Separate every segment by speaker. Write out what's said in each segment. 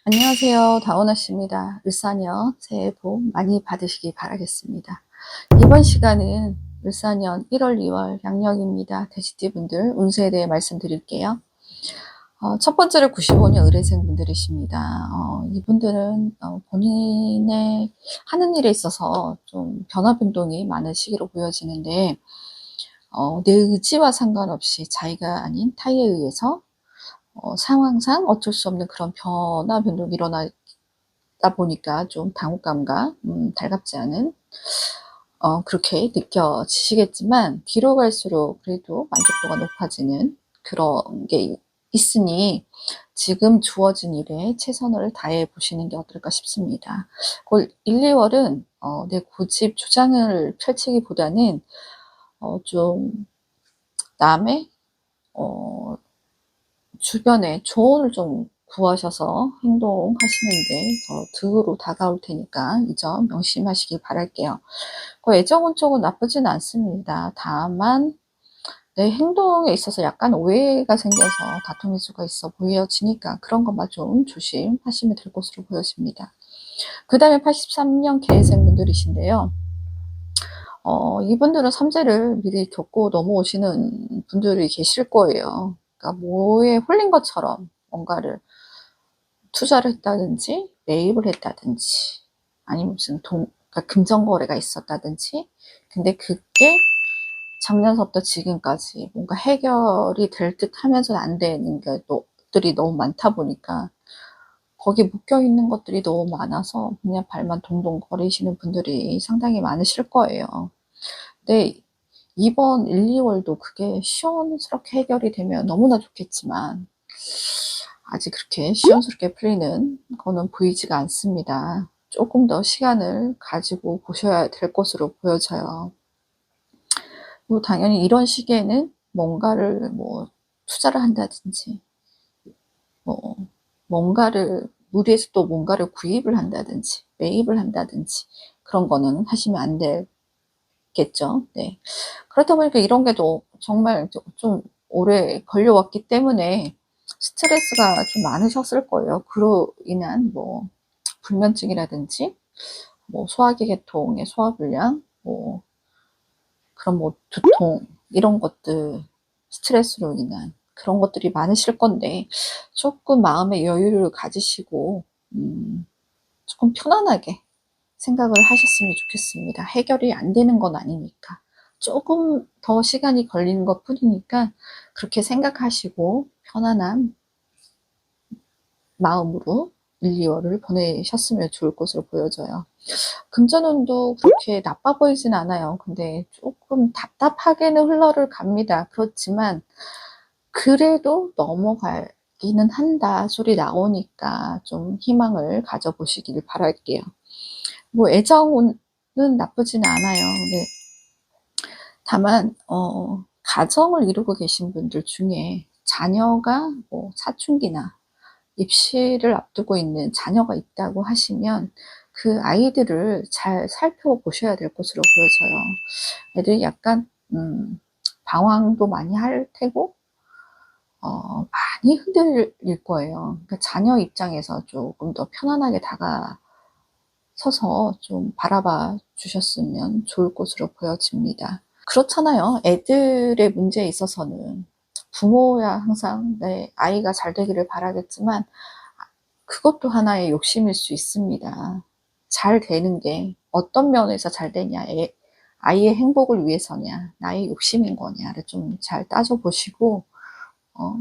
Speaker 1: 안녕하세요. 다오나 씨입니다. 을사년 새해 복 많이 받으시기 바라겠습니다. 이번 시간은 을사년 1월, 2월 양력입니다. 돼지띠 분들 운세에 대해 말씀드릴게요. 첫 번째로 95년 의뢰생 분들이십니다. 이분들은 본인의 하는 일에 있어서 좀 변화 변동이 많은 시기로 보여지는데 내 의지와 상관없이 자기가 아닌 타의에 의해서 상황상 어쩔 수 없는 그런 변화 변동이 일어나다 보니까 좀 당혹감과 달갑지 않은 그렇게 느껴지시겠지만 뒤로 갈수록 그래도 만족도가 높아지는 그런 게 있으니 지금 주어진 일에 최선을 다해 보시는 게 어떨까 싶습니다. 1, 2월은 내 고집 주장을 펼치기보다는 좀 남의 주변에 조언을 좀 구하셔서 행동하시는 게 더 득으로 다가올 테니까 이 점 명심하시길 바랄게요. 애정운 쪽은 나쁘진 않습니다. 다만 내 행동에 있어서 약간 오해가 생겨서 다툼일 수가 있어 보여지니까 그런 것만 좀 조심하시면 될 것으로 보여집니다. 그 다음에 83년 계생 분들이신데요. 이분들은 삼재를 미리 겪고 넘어오시는 분들이 계실 거예요. 그러니까 뭐에 홀린 것처럼 뭔가를 투자를 했다든지 매입을 했다든지 아니면 무슨 그러니까 금전거래가 있었다든지 근데 그게 작년서부터 지금까지 뭔가 해결이 될 듯 하면서는 안 되는 것들이 너무 많다 보니까 거기에 묶여 있는 것들이 너무 많아서 그냥 발만 동동 거리시는 분들이 상당히 많으실 거예요. 근데 이번 1, 2월도 그게 시원스럽게 해결이 되면 너무나 좋겠지만 아직 그렇게 시원스럽게 풀리는 거는 보이지가 않습니다. 조금 더 시간을 가지고 보셔야 될 것으로 보여져요. 뭐 당연히 이런 시기에는 뭔가를 뭐 투자를 한다든지 뭐 뭔가를 무리해서 또 뭔가를 구입을 한다든지 매입을 한다든지 그런 거는 하시면 안 되겠죠. 네. 그렇다 보니까 이런 게 정말 좀 오래 걸려왔기 때문에 스트레스가 좀 많으셨을 거예요. 그로 인한 뭐 불면증이라든지 뭐 소화기 계통의 소화불량 뭐 그런 뭐 두통 이런 것들 스트레스로 인한 그런 것들이 많으실 건데 조금 마음의 여유를 가지시고 조금 편안하게 생각을 하셨으면 좋겠습니다. 해결이 안 되는 건 아니니까 조금 더 시간이 걸리는 것 뿐이니까 그렇게 생각하시고 편안한 마음으로 1, 2월을 보내셨으면 좋을 것으로 보여져요. 금전운도 그렇게 나빠 보이진 않아요. 근데 조금 답답하게는 흘러를 갑니다. 그렇지만 그래도 넘어가기는 한다 소리 나오니까 좀 희망을 가져보시길 바랄게요. 뭐 애정운은 나쁘진 않아요. 근데 다만 가정을 이루고 계신 분들 중에 자녀가 뭐 사춘기나 입시를 앞두고 있는 자녀가 있다고 하시면 그 아이들을 잘 살펴보셔야 될 것으로 보여져요. 애들이 약간 방황도 많이 할 테고 많이 흔들릴 거예요. 그러니까 자녀 입장에서 조금 더 편안하게 다가서서 좀 바라봐 주셨으면 좋을 것으로 보여집니다. 그렇잖아요. 애들의 문제에 있어서는 부모야 항상 내 아이가 잘 되기를 바라겠지만 그것도 하나의 욕심일 수 있습니다. 잘 되는 게 어떤 면에서 잘 되냐, 아이의 행복을 위해서냐, 나의 욕심인 거냐를 좀 잘 따져보시고 어,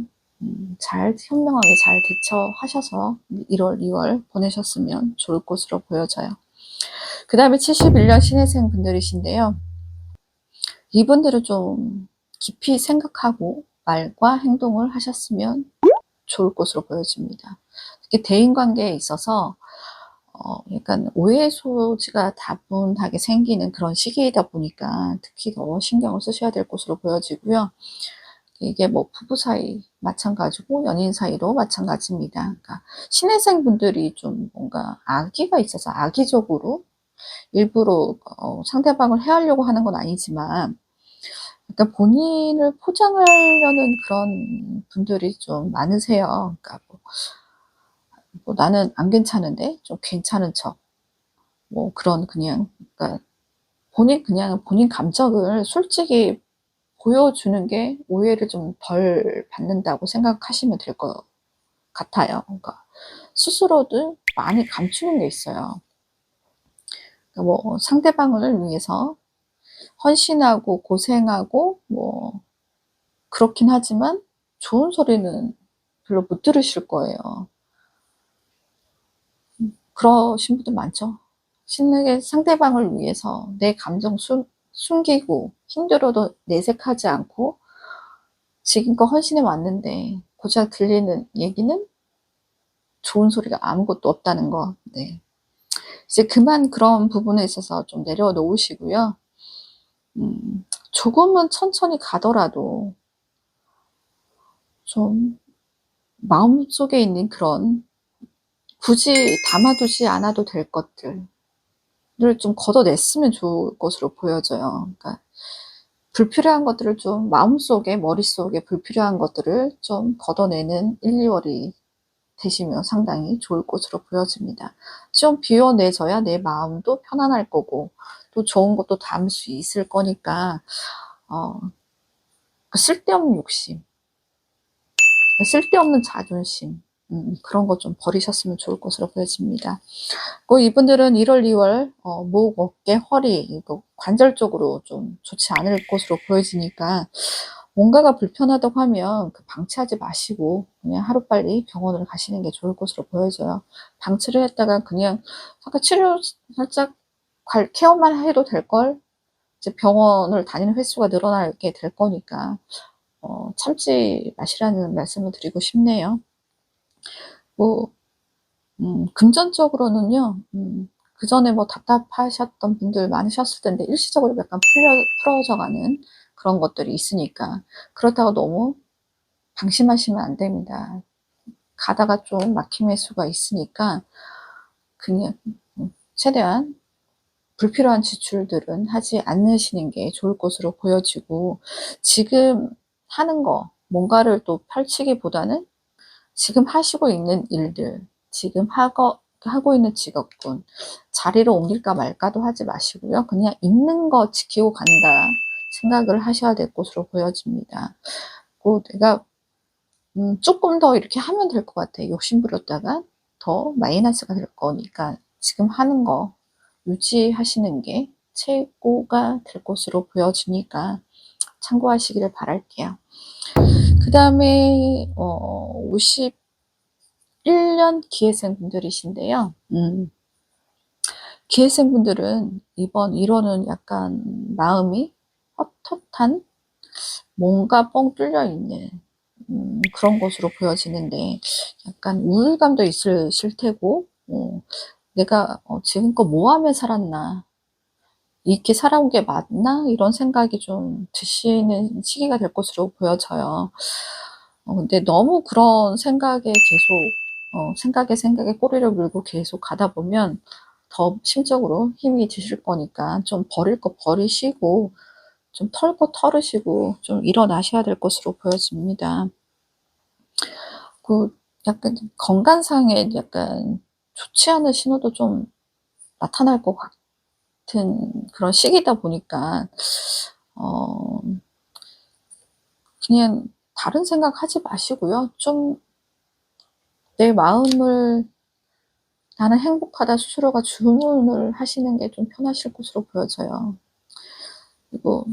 Speaker 1: 잘 현명하게 잘 대처하셔서 1월, 2월 보내셨으면 좋을 것으로 보여져요. 그 다음에 71년 신해생 분들이신데요. 이분들은 좀 깊이 생각하고 말과 행동을 하셨으면 좋을 것으로 보여집니다. 특히 대인관계에 있어서 약간 오해 소지가 다분하게 생기는 그런 시기이다 보니까 특히 더 신경을 쓰셔야 될 것으로 보여지고요. 이게 뭐 부부 사이 마찬가지고 연인 사이도 마찬가지입니다. 그러니까 신혜생 분들이 좀 뭔가 악의가 있어서 악의적으로 일부러 상대방을 해하려고 하는 건 아니지만 그러니까 본인을 포장하려는 그런 분들이 좀 많으세요. 그러니까 뭐 뭐 나는 안 괜찮은데 좀 괜찮은 척, 뭐 그런 그냥, 그러니까 그냥 본인 감정을 솔직히 보여주는 게 오해를 좀 덜 받는다고 생각하시면 될 것 같아요. 그러니까 스스로도 많이 감추는 게 있어요. 그러니까 뭐 상대방을 위해서 헌신하고 고생하고 뭐 그렇긴 하지만 좋은 소리는 별로 못 들으실 거예요. 그러신 분들 많죠. 신나게 상대방을 위해서 내 감정 숨기고 힘들어도 내색하지 않고 지금껏 헌신해 왔는데 고작 들리는 얘기는 좋은 소리가 아무것도 없다는 거. 네. 이제 그만 그런 부분에 있어서 좀 내려놓으시고요. 조금은 천천히 가더라도 좀 마음속에 있는 그런 굳이 담아두지 않아도 될 것들을 좀 걷어냈으면 좋을 것으로 보여져요. 그러니까 불필요한 것들을 좀 마음속에, 머릿속에 불필요한 것들을 좀 걷어내는 1, 2월이 되시면 상당히 좋을 것으로 보여집니다. 좀 비워내져야 내 마음도 편안할 거고 또 좋은 것도 담을 수 있을 거니까 쓸데없는 욕심, 쓸데없는 자존심, 그런 거 좀 버리셨으면 좋을 것으로 보여집니다. 이분들은 1월, 2월 목, 어깨, 허리 이거 관절 쪽으로 좀 좋지 않을 것으로 보여지니까 뭔가가 불편하다고 하면 방치하지 마시고 그냥 하루빨리 병원을 가시는 게 좋을 것으로 보여져요. 방치를 했다가 그냥 잠깐 치료 살짝 케어만 해도 될 걸 이제 병원을 다니는 횟수가 늘어나게 될 거니까 참지 마시라는 말씀을 드리고 싶네요. 뭐 금전적으로는요, 그 전에 뭐 답답하셨던 분들 많으셨을 텐데 일시적으로 약간 풀어져 가는 그런 것들이 있으니까 그렇다고 너무 방심하시면 안 됩니다. 가다가 좀 막힘의 수가 있으니까 그냥 최대한 불필요한 지출들은 하지 않으시는 게 좋을 것으로 보여지고 지금 하는 거 뭔가를 또 펼치기보다는 지금 하시고 있는 일들, 지금 하고 있는 직업군, 자리를 옮길까 말까도 하지 마시고요. 그냥 있는 거 지키고 간다 생각을 하셔야 될 것으로 보여집니다. 내가 조금 더 이렇게 하면 될 것 같아요. 욕심 부렸다가 더 마이너스가 될 거니까 지금 하는 거 유지하시는 게 최고가 될 것으로 보여지니까 참고하시기를 바랄게요. 그 다음에 51년 기회생 분들이신데요. 기회생 분들은 이번 1월은 약간 마음이 헛헛한 뭔가 뻥 뚫려 있는 그런 것으로 보여지는데 약간 우울감도 있으실 테고 내가 지금껏 뭐 하며 살았나, 이렇게 살아온 게 맞나, 이런 생각이 좀 드시는 시기가 될 것으로 보여져요. 근데 너무 그런 생각에 계속 생각에 꼬리를 물고 계속 가다 보면 더 심적으로 힘이 드실 거니까 좀 버릴 거 버리시고 좀 털 거 털으시고 좀 일어나셔야 될 것으로 보여집니다. 약간 건강상에 약간 좋지 않은 신호도 좀 나타날 것 같은 그런 시기다 보니까 어 그냥 다른 생각하지 마시고요. 좀 내 마음을 '나는 행복하다.' 스스로가 주문을 하시는 게 좀 편하실 것으로 보여져요. 그리고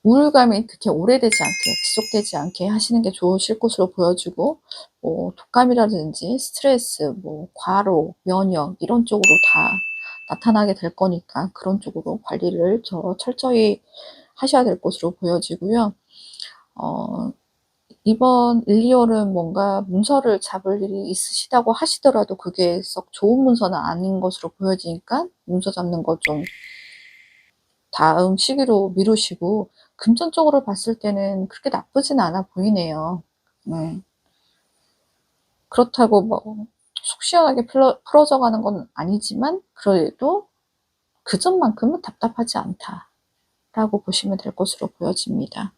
Speaker 1: 우울감이 그렇게 오래되지 않게 지속되지 않게 하시는 게 좋으실 것으로 보여지고 뭐 독감이라든지 스트레스, 뭐 과로, 면역 이런 쪽으로 다 나타나게 될 거니까 그런 쪽으로 관리를 철저히 하셔야 될 것으로 보여지고요. 이번 1, 2월은 뭔가 문서를 잡을 일이 있으시다고 하시더라도 그게 썩 좋은 문서는 아닌 것으로 보여지니까 문서 잡는 거 좀 다음 시기로 미루시고 금전적으로 봤을 때는 그렇게 나쁘진 않아 보이네요. 네. 그렇다고 뭐 속 시원하게 풀어져 가는 건 아니지만 그래도 '그전만큼은 답답하지 않다.'라고 보시면 될 것으로 보여집니다.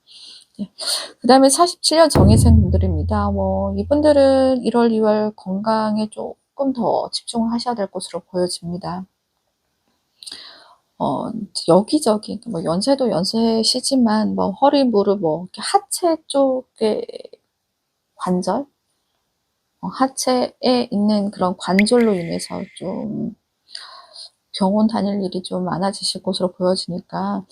Speaker 1: 네. 그 다음에 47년 정예생 분들입니다. 그렇습니다. 뭐 이분들은 1월, 2월 건강에 조금 더 집중을 하셔야 될 것으로 보여집니다. 여기저기 뭐 연세도 연세시지만 뭐 허리, 무릎, 뭐 이렇게 하체 쪽에 관절, 하체에 있는 그런 관절로 인해서 좀 병원 다닐 일이 좀 많아지실 것으로 보여지니까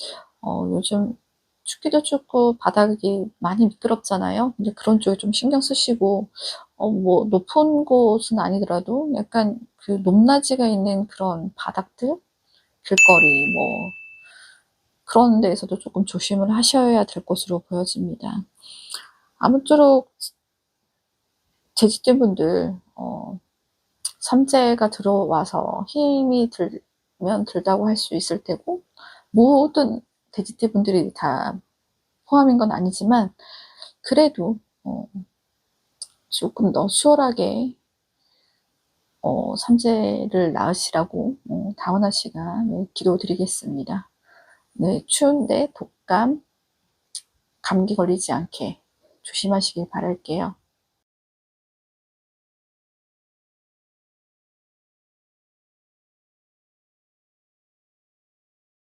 Speaker 1: 요즘 춥기도 춥고 바닥이 많이 미끄럽잖아요. 근데 그런 쪽에 좀 신경 쓰시고 뭐 높은 곳은 아니더라도 약간 그 높낮이가 있는 그런 바닥들, 길거리 뭐 그런 데에서도 조금 조심을 하셔야 될 것으로 보여집니다. 아무쪼록 제주도분들 삼재가 들어와서 힘이 들면 들다고 할 수 있을 테고, 모든 돼지띠 분들이 다 포함인 건 아니지만 그래도 조금 더 수월하게 삼재를 낳으시라고 다원아 씨가 기도드리겠습니다. 네, 추운데 독감, 감기 걸리지 않게 조심하시길 바랄게요.